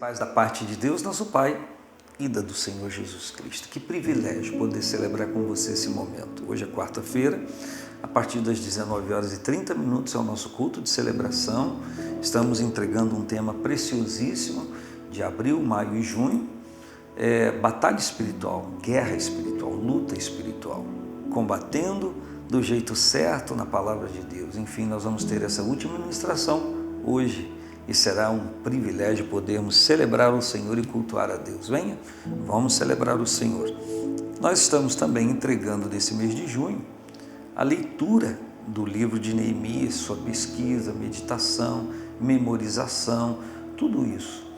Paz da parte de Deus, nosso Pai, e da do Senhor Jesus Cristo. Que privilégio poder celebrar com você esse momento. Hoje é quarta-feira, a partir das 19h30 é o nosso culto de celebração. Estamos entregando um tema preciosíssimo de abril, maio e junho. Batalha espiritual, guerra espiritual, luta espiritual, combatendo do jeito certo na palavra de Deus. Enfim, nós vamos ter essa última ministração hoje e será um privilégio podermos celebrar o Senhor e cultuar a Deus. Venha, vamos celebrar o Senhor. Nós estamos também entregando nesse mês de junho a leitura do livro de Neemias, sua pesquisa, meditação, memorização, tudo isso.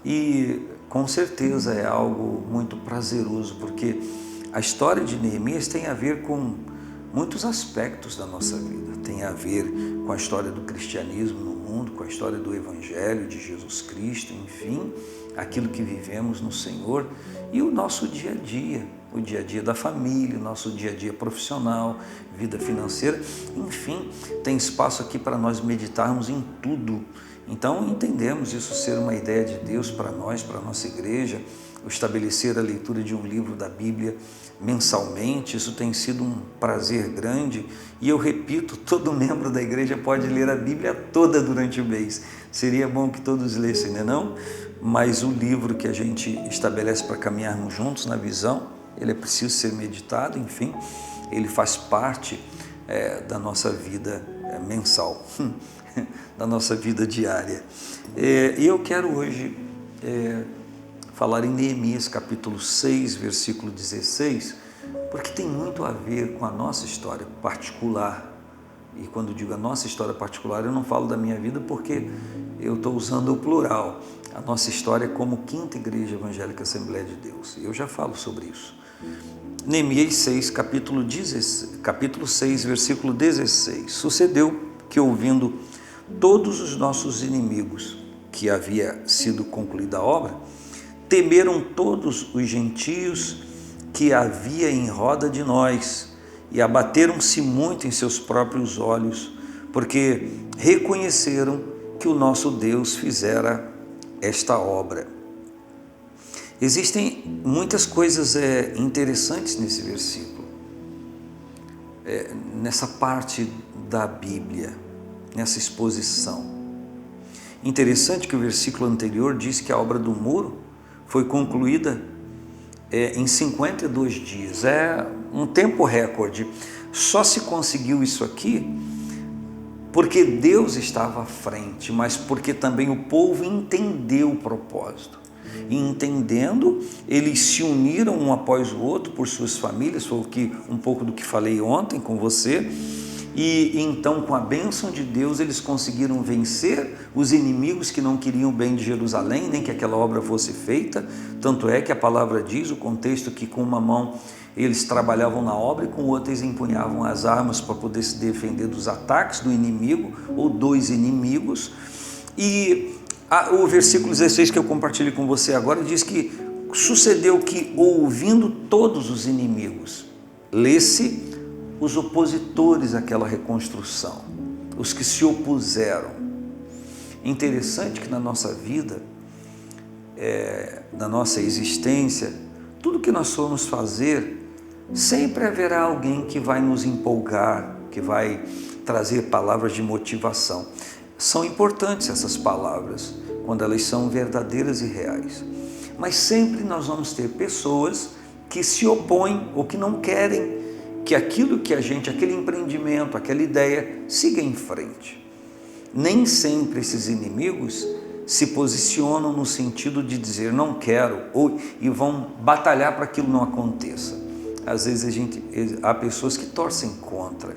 E com certeza é algo muito prazeroso, porque a história de Neemias tem a ver com muitos aspectos da nossa vida. Tem a ver com a história do cristianismo no mundo, com a história do Evangelho de Jesus Cristo, enfim, aquilo que vivemos no Senhor e o nosso dia a dia da família, o nosso dia a dia profissional, vida financeira, enfim, tem espaço aqui para nós meditarmos em tudo. Então entendemos isso ser uma ideia de Deus para nós, para a nossa igreja, o estabelecer a leitura de um livro da Bíblia mensalmente. Isso tem sido um prazer grande e eu repito, todo membro da igreja pode ler a Bíblia toda durante o mês. Seria bom que todos lessem, não? Mas o livro que a gente estabelece para caminharmos juntos na visão, ele é preciso ser meditado, enfim, ele faz parte da nossa vida mensal, da nossa vida diária. E eu quero hoje falar em Neemias capítulo 6, versículo 16, porque tem muito a ver com a nossa história particular. E quando digo a nossa história particular, eu não falo da minha vida porque eu estou usando o plural. A nossa história como Quinta Igreja Evangélica Assembleia de Deus. Eu já falo sobre isso. Neemias 6, capítulo 6, versículo 16. Sucedeu que, ouvindo todos os nossos inimigos que havia sido concluída a obra, temeram todos os gentios que havia em roda de nós e abateram-se muito em seus próprios olhos, porque reconheceram que o nosso Deus fizera esta obra. Existem muitas coisas interessantes nesse versículo, nessa parte da Bíblia, nessa exposição. Interessante que o versículo anterior diz que a obra do muro foi concluída em 52 dias. É um tempo recorde. Só se conseguiu isso aqui porque Deus estava à frente, mas porque também o povo entendeu o propósito. E entendendo, eles se uniram um após o outro por suas famílias, foi um pouco do que falei ontem com você. E então, com a bênção de Deus, eles conseguiram vencer os inimigos que não queriam o bem de Jerusalém, nem que aquela obra fosse feita. Tanto é que a palavra diz, o contexto, que com uma mão eles trabalhavam na obra e com outra eles empunhavam as armas para poder se defender dos ataques do inimigo ou dos inimigos. E o versículo 16 que eu compartilho com você agora diz que sucedeu que, ouvindo todos os inimigos, lê-se os opositores àquela reconstrução, os que se opuseram. Interessante que na nossa vida, na nossa existência, tudo que nós formos fazer, sempre haverá alguém que vai nos empolgar, que vai trazer palavras de motivação. São importantes essas palavras, quando elas são verdadeiras e reais. Mas sempre nós vamos ter pessoas que se opõem ou que não querem que aquilo que aquele empreendimento, aquela ideia, siga em frente. Nem sempre esses inimigos se posicionam no sentido de dizer não quero, e vão batalhar para que aquilo não aconteça. Às vezes há pessoas que torcem contra,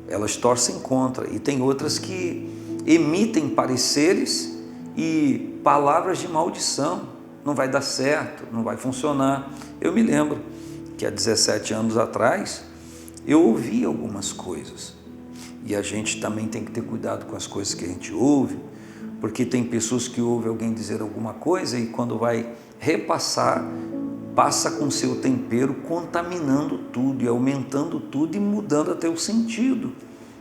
elas torcem contra, e tem outras que emitem pareceres e palavras de maldição. Não vai dar certo, não vai funcionar. Eu me lembro que há 17 anos atrás eu ouvi algumas coisas, e a gente também tem que ter cuidado com as coisas que a gente ouve, porque tem pessoas que ouvem alguém dizer alguma coisa e quando vai repassar, passa com seu tempero contaminando tudo e aumentando tudo e mudando até o sentido.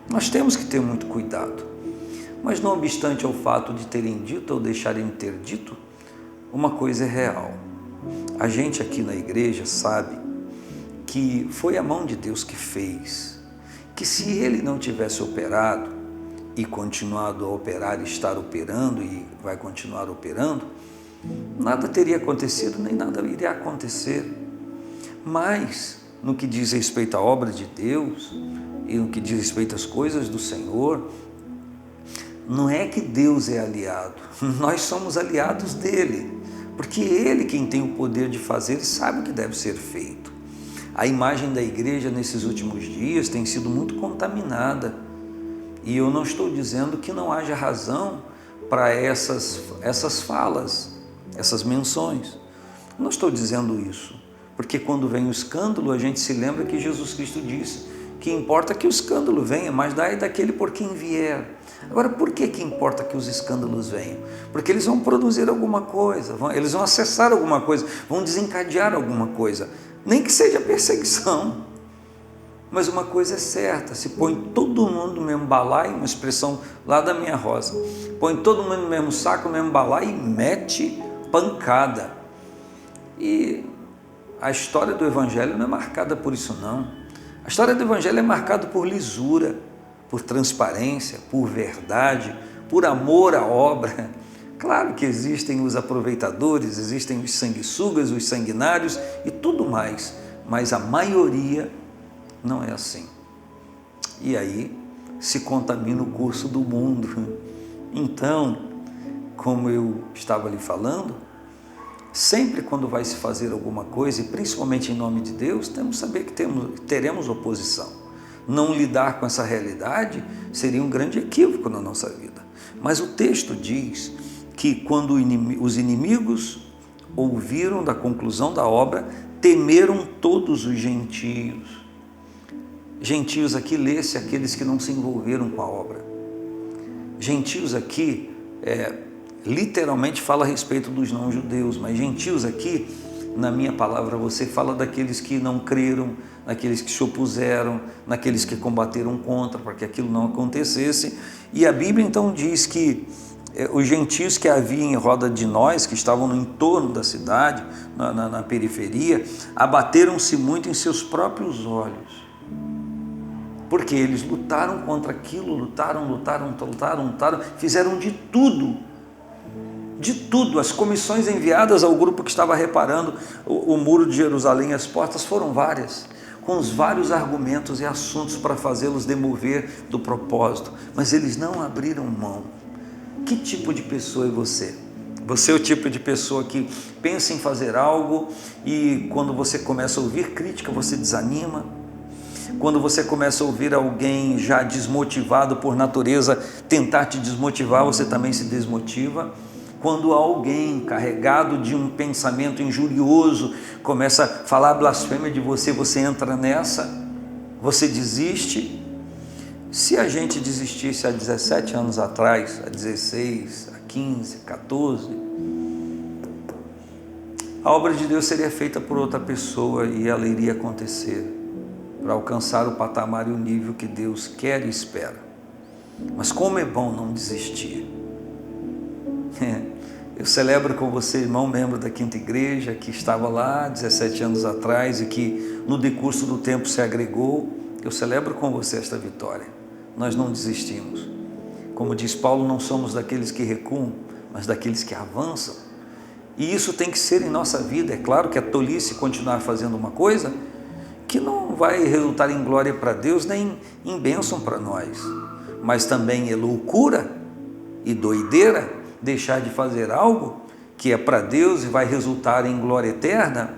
Nós temos que ter muito cuidado. Mas não obstante ao fato de terem dito ou deixarem de ter dito, uma coisa é real. A gente aqui na igreja sabe que foi a mão de Deus que fez, que se Ele não tivesse operado e continuado a operar, estar operando e vai continuar operando, nada teria acontecido, nem nada iria acontecer. Mas, no que diz respeito à obra de Deus e no que diz respeito às coisas do Senhor, não é que Deus é aliado, nós somos aliados dele, porque Ele quem tem o poder de fazer e sabe o que deve ser feito. A imagem da igreja nesses últimos dias tem sido muito contaminada, e eu não estou dizendo que não haja razão para essas falas, essas menções. Não estou dizendo isso, porque quando vem o escândalo, a gente se lembra que Jesus Cristo disse que importa que o escândalo venha, mas daí daquele por quem vier. Agora, por que importa que os escândalos venham? Porque eles vão produzir alguma coisa, eles vão acessar alguma coisa, vão desencadear alguma coisa, nem que seja perseguição. Mas uma coisa é certa, se põe todo mundo no mesmo balaio, uma expressão lá da minha rosa, põe todo mundo no mesmo saco, no mesmo balaio e mete pancada. E a história do Evangelho não é marcada por isso não. A história do Evangelho é marcada por lisura, por transparência, por verdade, por amor à obra. Claro que existem os aproveitadores, existem os sanguessugas, os sanguinários e tudo mais, mas a maioria não é assim. E aí se contamina o curso do mundo. Então, como eu estava lhe falando, sempre quando vai se fazer alguma coisa, e principalmente em nome de Deus, temos que saber que teremos oposição. Não lidar com essa realidade seria um grande equívoco na nossa vida. Mas o texto diz que quando os inimigos ouviram da conclusão da obra, temeram todos os gentios. Gentios aqui, lê-se aqueles que não se envolveram com a obra. Gentios aqui, literalmente fala a respeito dos não-judeus, mas gentios aqui, na minha palavra, você fala daqueles que não creram, naqueles que se opuseram, naqueles que combateram contra, para que aquilo não acontecesse. E a Bíblia então diz que os gentios que havia em roda de nós, que estavam no entorno da cidade, na periferia, abateram-se muito em seus próprios olhos, porque eles lutaram contra aquilo, lutaram, fizeram de tudo, as comissões enviadas ao grupo que estava reparando o muro de Jerusalém, as portas foram várias, com os vários argumentos e assuntos para fazê-los demover do propósito, mas eles não abriram mão. Que tipo de pessoa é você? Você é o tipo de pessoa que pensa em fazer algo e quando você começa a ouvir crítica, você desanima? Quando você começa a ouvir alguém já desmotivado por natureza tentar te desmotivar, você também se desmotiva? Quando alguém carregado de um pensamento injurioso começa a falar blasfêmia de você, você entra nessa? Você desiste? Se a gente desistisse há 17 anos atrás, há 16, há 15, 14, a obra de Deus seria feita por outra pessoa e ela iria acontecer para alcançar o patamar e o nível que Deus quer e espera. Mas como é bom não desistir. Eu celebro com você, irmão, membro da Quinta Igreja, que estava lá 17 anos atrás e que no decurso do tempo se agregou. Eu celebro com você esta vitória. Nós não desistimos. Como diz Paulo, não somos daqueles que recuam, mas daqueles que avançam. E isso tem que ser em nossa vida. É claro que é tolice continuar fazendo uma coisa que não vai resultar em glória para Deus, nem em bênção para nós. Mas também é loucura e doideira deixar de fazer algo que é para Deus e vai resultar em glória eterna,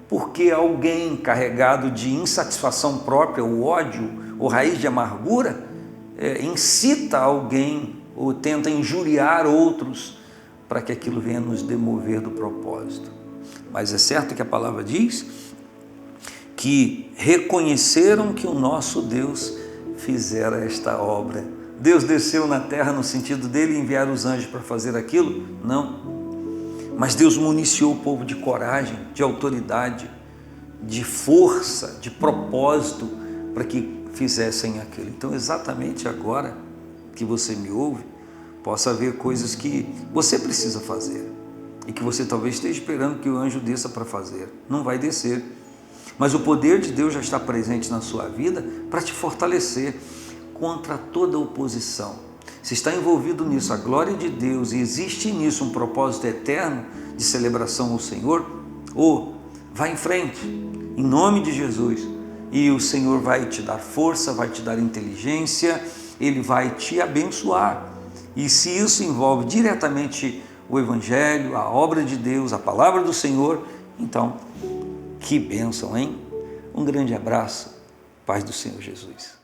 porque alguém carregado de insatisfação própria, o ódio, ou raiz de amargura, incita alguém ou tenta injuriar outros para que aquilo venha nos demover do propósito. Mas é certo que a palavra diz que reconheceram que o nosso Deus fizera esta obra. Deus desceu na terra no sentido dele enviar os anjos para fazer aquilo? Não. Mas Deus municiou o povo de coragem, de autoridade, de força, de propósito para que fizessem aquilo. Então, exatamente agora que você me ouve, possa haver coisas que você precisa fazer. e que você talvez esteja esperando que o anjo desça para fazer. Não vai descer. Mas o poder de Deus já está presente na sua vida para te fortalecer contra toda oposição. Se está envolvido nisso a glória de Deus e existe nisso um propósito eterno de celebração ao Senhor, vai em frente, em nome de Jesus, e o Senhor vai te dar força, vai te dar inteligência, Ele vai te abençoar. E se isso envolve diretamente o Evangelho, a obra de Deus, a palavra do Senhor, então, que bênção, hein? Um grande abraço, paz do Senhor Jesus.